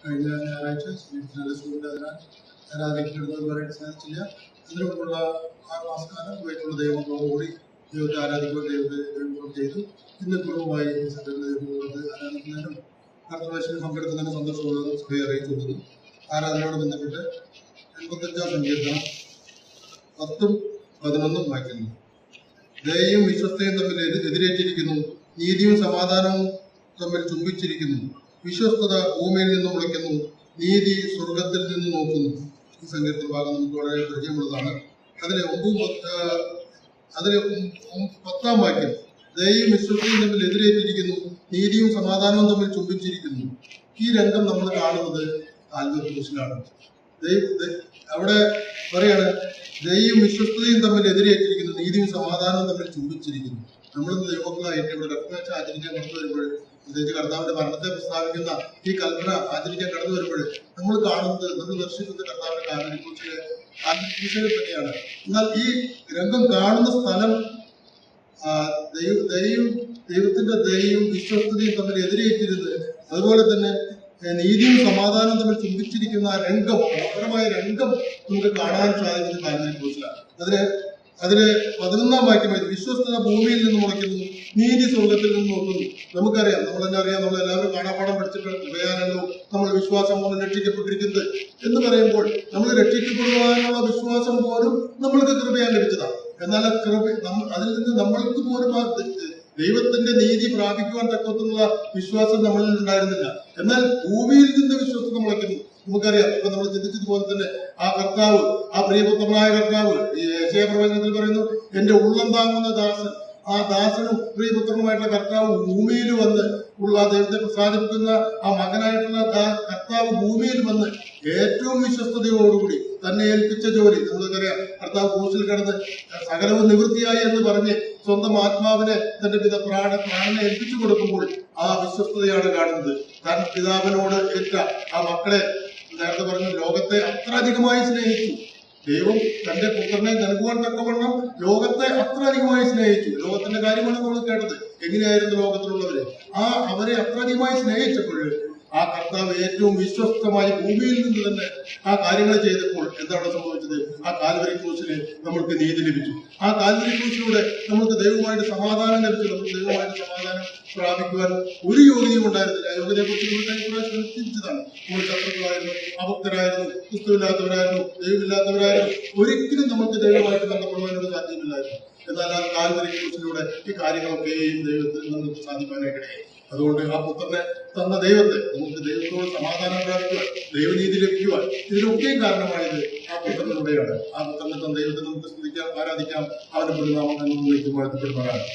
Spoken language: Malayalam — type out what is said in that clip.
കഴിഞ്ഞ ഞായറാഴ്ച സ്കൂളിൻ്റെ ആരാധിക്കപ്പെടുന്നത് പറയാൻ സാധിച്ചില്ല. അതിനു മുമ്പുള്ള 6 മാസക്കാലം വീട്ടിലുള്ള ദൈവങ്ങളോടുകൂടി ദൈവത്തെ ആരാധിക്കുക, ദൈവത്തെ ചെയ്തു. ഇന്ന് കുടുംബമായി ദൈവത്തെ ആരാധിക്കുന്നതിനും പ്രാർത്ഥനാശയിൽ പങ്കെടുക്കുന്നതിനും സന്തോഷമുള്ളത് സഭയെ അറിയിച്ചുകൊണ്ടത്. ആരാധനയോട് ബന്ധപ്പെട്ട് 85-ാം സങ്കീർത്തനം 10ഉം 11ഉം വായിക്കുന്നു. ദയയും വിശ്വസ്തയും തമ്മിൽ എതിരേറ്റിരിക്കുന്നു, നീതിയും സമാധാനവും തമ്മിൽ ചുംബിച്ചിരിക്കുന്നു. വിശ്വസ്തത ഭൂമിയിൽ നിന്ന് മുളയ്ക്കുന്നു, നീതി സ്വർഗത്തിൽ നിന്ന് നോക്കുന്നു. ഈ സങ്കീർത്തന ഭാഗം നമുക്ക് വളരെ പരിചയമുള്ളതാണ്. അതിലെ 10ാം വാക്യം, ദയയും വിശ്വസ്തയും തമ്മിൽ എതിരേറ്റിരിക്കുന്നു, നീതിയും സമാധാനവും തമ്മിൽ ചുംബിച്ചിരിക്കുന്നു. ഈ രംഗം നമ്മൾ കാണുന്നത് കാൽവരി ക്രൂശിലാണ്. അവിടെ പറയാണ്, ദയയും വിശ്വസ്തയും തമ്മിൽ എതിരേറ്റിരിക്കുന്നു, നീതിയും സമാധാനവും തമ്മിൽ ചുംബിച്ചിരിക്കുന്നു. നമ്മളിന്ന് ദൈവങ്ങളായിട്ട് ഇവിടെ കർത്താഴ്ച ആചരിക്കാൻ കടന്നു വരുമ്പോൾ, പ്രത്യേകിച്ച് കർത്താവിന്റെ മരണത്തെ പ്രസ്താവിക്കുന്ന ഈ കൽപ്പന ആചരിക്കാൻ കടന്നു വരുമ്പോൾ നമ്മൾ കാണുന്നത്, നമ്മൾ ദർശിക്കുന്നത് കർത്താവിന്റെ കാൽവരിക്രൂശിനെ തന്നെയാണ്. എന്നാൽ ഈ രംഗം കാണുന്ന സ്ഥലം ദൈവത്തിന്റെ ദയയും വിശ്വസ്തതയും തമ്മിൽ എതിരേറ്റിരുന്നത്, അതുപോലെ തന്നെ നീതിയും സമാധാനവും തമ്മിൽ ചുംബിച്ചിരിക്കുന്ന ആ രംഗം, മനോഹരമായ രംഗം നമുക്ക് കാണാൻ സാധിക്കുന്നത് കാൽവരിക്രൂശിലാണ്. അതിലെ 11ാം വാക്യമായി, വിശ്വസ്തത ഭൂമിയിൽ നിന്ന് മുളയ്ക്കുന്നു, നീതി സ്വർഗത്തിൽ നിന്ന് നോക്കുന്നു. നമുക്കറിയാം, നമ്മളെല്ലാവരും കാണാപ്പാഠം പഠിച്ചിട്ട് ഉപയാനല്ലോ നമ്മൾ വിശ്വാസം കൊണ്ട് രക്ഷിക്കപ്പെട്ടിരിക്കുന്നത് എന്ന് പറയുമ്പോൾ, നമ്മൾ രക്ഷിക്കപ്പെടുവാനുള്ള വിശ്വാസം പോലും നമ്മൾക്ക് കൃപയാൻ ലഭിച്ചതാണ്. എന്നാൽ അതിൽ നിന്ന് നമ്മൾക്ക് പോലും ദൈവത്തിന്റെ നീതി പ്രാപിക്കുവാൻ തക്കത്തുള്ള വിശ്വാസം നമ്മളിൽ ഉണ്ടായിരുന്നില്ല. എന്നാൽ ഭൂമിയിൽ നിന്ന് വിശ്വസ്തത മുളയ്ക്കുന്നു. നമുക്കറിയാം, ഇപ്പൊ നമ്മൾ ചിന്തിച്ചതുപോലെ തന്നെ ആ കർത്താവ്, ആ പ്രിയപുത്രനായ കർത്താവ്, ഈ യെശയ്യാ പ്രവചനത്തിൽ പറയുന്നു, എന്റെ ഉള്ളം താങ്ങുന്ന ദാസൻ, ആ ദാസനും പ്രിയപുത്രനുമായിട്ടുള്ള കർത്താവ് ഭൂമിയിൽ വന്ന് ഉള്ള ദൈവത്തെ പ്രസാദിപ്പിക്കുന്ന ആ മകനായിട്ടുള്ള കർത്താവ് ഭൂമിയിൽ വന്ന് ഏറ്റവും വിശ്വസ്തയോടുകൂടി തന്നെ ഏൽപ്പിച്ച ജോലി, നമുക്കറിയാം, കർത്താവ് ക്രൂശിൽ കിടന്ന് സകലവും നിവൃത്തിയായി എന്ന് പറഞ്ഞ് സ്വന്തം ആത്മാവിനെ തന്റെ പ്രാണനെ ഏൽപ്പിച്ചു കൊടുക്കുമ്പോൾ ആ വിശ്വസ്തതയാണ് കാണുന്നത്. താൻ പിതാവിനോട് ഏറ്റ ആ മക്കളെ, നേരത്തെ പറഞ്ഞു, ലോകത്തെ അത്ര അധികമായി സ്നേഹിച്ചു. ദൈവം തന്റെ പുത്രനെ നൽകുവാൻ തക്കവണ്ണം ലോകത്തെ അത്ര അധികമായി സ്നേഹിച്ചു. ലോകത്തിന്റെ കാര്യമാണ് നമ്മൾ കേട്ടത്. എങ്ങനെയായിരുന്നു ലോകത്തിലുള്ളവര്? അവരെ അത്ര അധികമായി സ്നേഹിച്ചപ്പോൾ ആ കർത്താവ് ഏറ്റവും വിശ്വസ്തമായി ഭൂമിയിൽ നിന്ന് തന്നെ ആ കാര്യങ്ങൾ ചെയ്തപ്പോൾ എന്താണ് സംഭവിച്ചത്? ആ കാൽവരി ക്രൂശില് നമ്മൾക്ക് നീതി ലഭിച്ചു. ആ കാൽവരി ക്രൂശിലൂടെ നമുക്ക് ദൈവമായിട്ട് സമാധാനം ലഭിച്ചു. നമുക്ക് ദൈവമായിട്ട് സമാധാനം പ്രാപിക്കുവാൻ ഒരു യോഗ്യതയും ഉണ്ടായിരുന്നില്ല. യോഗ്യതയെ കുറിച്ച് ചിന്തിച്ചതാണ്. നമ്മൾ ശത്രുക്കളായിരുന്നു, അഭക്തരായിരുന്നു, ക്രിസ്തുവില്ലാത്തവരായിരുന്നു, ദൈവമില്ലാത്തവരായിരുന്നു. ഒരിക്കലും നമുക്ക് ദൈവമായിട്ട് ബന്ധപ്പെടുവാനോട് സാധ്യമില്ലായിരുന്നു. എന്നാൽ ആ കാൽവരി ക്രൂശിലൂടെ ഈ കാര്യങ്ങളൊക്കെയും ദൈവത്തിൽ നമുക്ക് സാധിക്കാനായിട്ടിടയായി. അതുകൊണ്ട് ആ പുത്രനെ തന്ന ദൈവത്തെ, നമുക്ക് ദൈവത്തോട് സമാധാനം പ്രാപിക്കുവാൻ, ദൈവനീതി ലഭിക്കുവാൻ, ഇതിനൊക്കെയും കാരണമായത് ആ പുത്രനിലൂടെയാണ്. ആ പുത്രനെ തന്ന ദൈവത്തെ നമുക്ക് സ്തുതിക്കാം, ആരാധിക്കാം. അവന്റെ പരിണാമം വാഴ്ത്തപ്പെടുമാറാണ്.